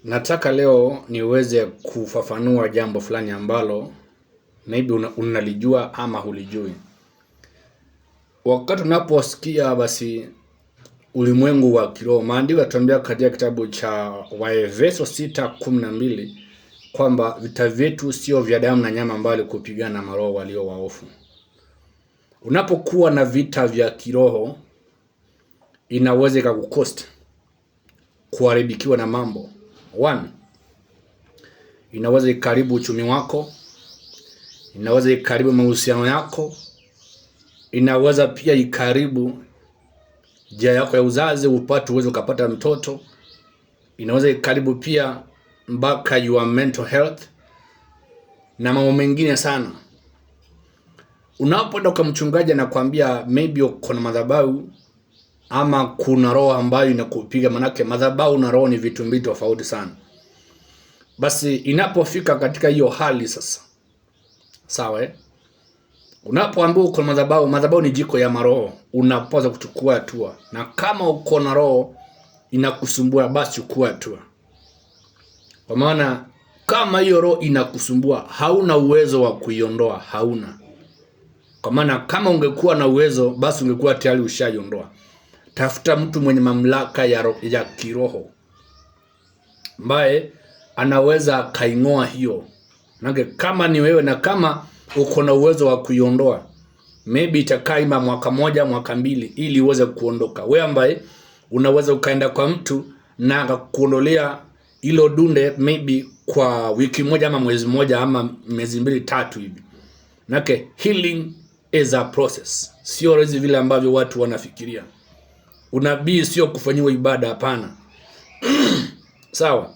Nataka leo niweze kufafanua jambo fulani ambalo maybe unalijua ama hulijui. Wakati unaposikia basi ulimwengu wa kiroho, maandiko yanatuambia katika kitabu cha Waefeso 6:12 kwamba vita vyetu sio vya damu na nyama, bali kupigana na maroho walio waofu. Unapokuwa na vita vya kiroho, inaweza ikakukosta kuharibikiwa na mambo. One, inaweza ikaribu uchumi wako, inaweza ikaribu mahusiano yako, inaweza pia ikaribu njia yako ya uzazi, uweze ukapata mtoto, inaweza ikaribu pia mpaka your mental health na mambo mengine sana. Unapoenda kwa mchungaji anakuambia maybe uko na madhabahu ama kuna roho ambayo inakupiga, manake madhabahu na roho ni vitu mbili tofauti sana. Basi inapofika katika hiyo hali sasa, sawa unapoambiwa uko na madhabahu ni jiko ya maroho, unapaswa kuchukua hatua. Na kama uko na roho inakusumbua, basi chukua hatua. Kwa maana kama hiyo roho inakusumbua, hauna uwezo wa kuiondoa, hauna. Kwa maana kama ungekuwa na uwezo, basi ungekuwa tayari ushaiondoa. Tafuta mtu mwenye mamlaka ya kiroho ambaye anaweza kaingoa hiyo. Nage kama ni wewe na kama uko na uwezo wa kuiondoa, maybe itakaa ima mwaka moja, mwaka mbili ili uweze kuondoka. Wewe ambaye unaweza ukaenda kwa mtu na akakuondolea hilo dunde maybe kwa wiki moja ama mwezi moja ama miezi mbili tatu hivi. Nake healing is a process. Sio rahisi vile ambavyo watu wanafikiria. Unabii sio kufanyiwa ibada, hapana. Sawa,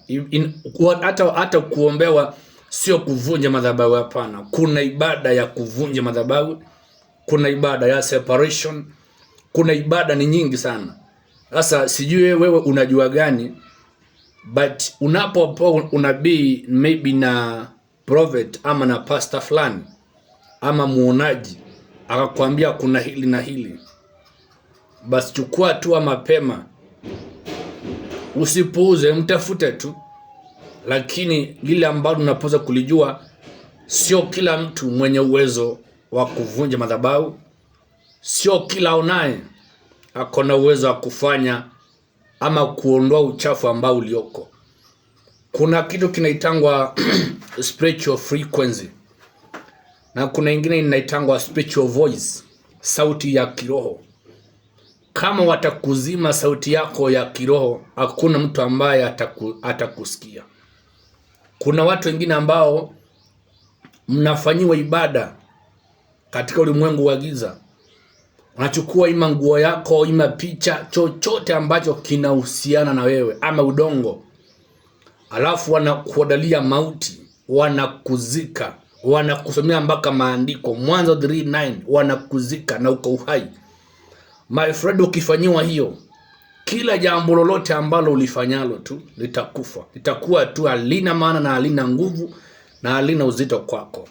hata kuombewa sio kuvunja madhabahu, hapana. Kuna ibada ya kuvunja madhabahu, kuna ibada ya separation, kuna ibada ni nyingi sana. Sasa sijui wewe unajua gani, but unapopewa unabii maybe na prophet ama na pastor fulani ama muonaji akakwambia kuna hili na hili, basi chukua hatua mapema. Usipuuze, mtafute tu. Lakini lile ambalo unapaswa kulijua, sio kila mtu mwenye uwezo wa kuvunja madhabahu, sio kila onaye ako na uwezo wa kufanya ama kuondoa uchafu ambao ulioko. Kuna kitu kinaitangwa spiritual frequency na kuna ingine inaitangwa spiritual voice, sauti ya kiroho. Kama watakuzima sauti yako ya kiroho, hakuna mtu ambaye atakusikia. Kuna watu wengine ambao mnafanyiwa ibada katika ulimwengu wa giza. Wanachukua ima nguo yako, ima picha, chochote ambacho kinahusiana na wewe ama udongo. Alafu wanakuodalia mauti, wanakuzika, wanakusomea mpaka maandiko Mwanzo 3:9, wanakuzika na uko uhai. My friend, ukifanyiwa hiyo, kila jambo lolote ambalo ulifanyalo tu litakufa. Litakuwa tu halina maana na halina nguvu na halina uzito kwako.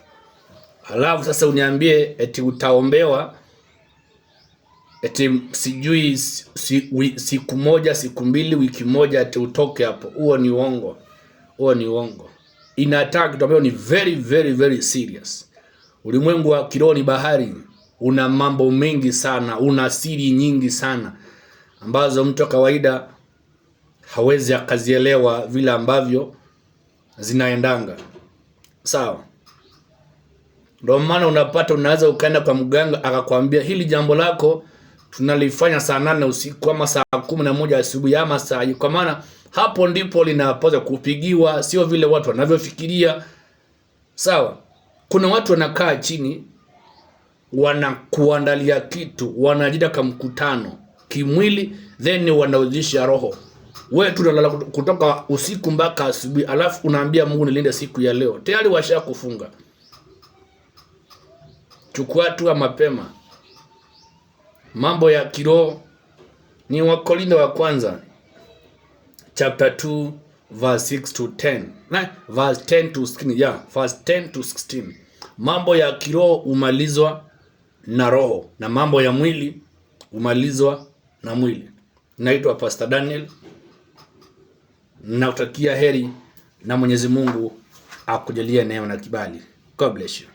Alafu sasa uniambie eti utaombewa eti sijui siku moja, siku mbili, wiki moja eti utoke hapo. Huo ni uongo. Huo ni uongo. Inataka kitu ambacho ni very very very serious. Ulimwengu wa kiroho ni bahari. Una mambo mengi sana, una siri nyingi sana ambazo mtu kawaida hawezi akazielewa vile ambavyo zinaendanga. Sawa? Ndio maana unapata unaweza ukaenda kwa mganga akakwambia hili jambo lako tunalifanya saa 8 usiku ama saa 11 asubuhi ama saa, kwa maana hapo ndipo linapaswa kupigiwa, sio vile watu wanavyofikiria. Sawa? Kuna watu wanakaa chini wanakuandalia kitu, wanajida kama mkutano kimwili, then wanauzisha roho. Wewe tunalala kutoka usiku mpaka asubuhi, alafu unaambia Mungu nilinde siku ya leo. Tayari washakufunga. Chukua hatua mapema. Mambo ya kiroho ni Wakorintho wa kwanza chapter 2 verse 6 to 10. Na verse 10 to 16. Yeah, verse 10 to 16. Mambo ya kiroho umalizwa na roho na mambo ya mwili umalizwa na mwili. Naitwa Pastor Daniel. na kutakia heri na Mwenyezi Mungu akujalie neema na kibali. God bless you.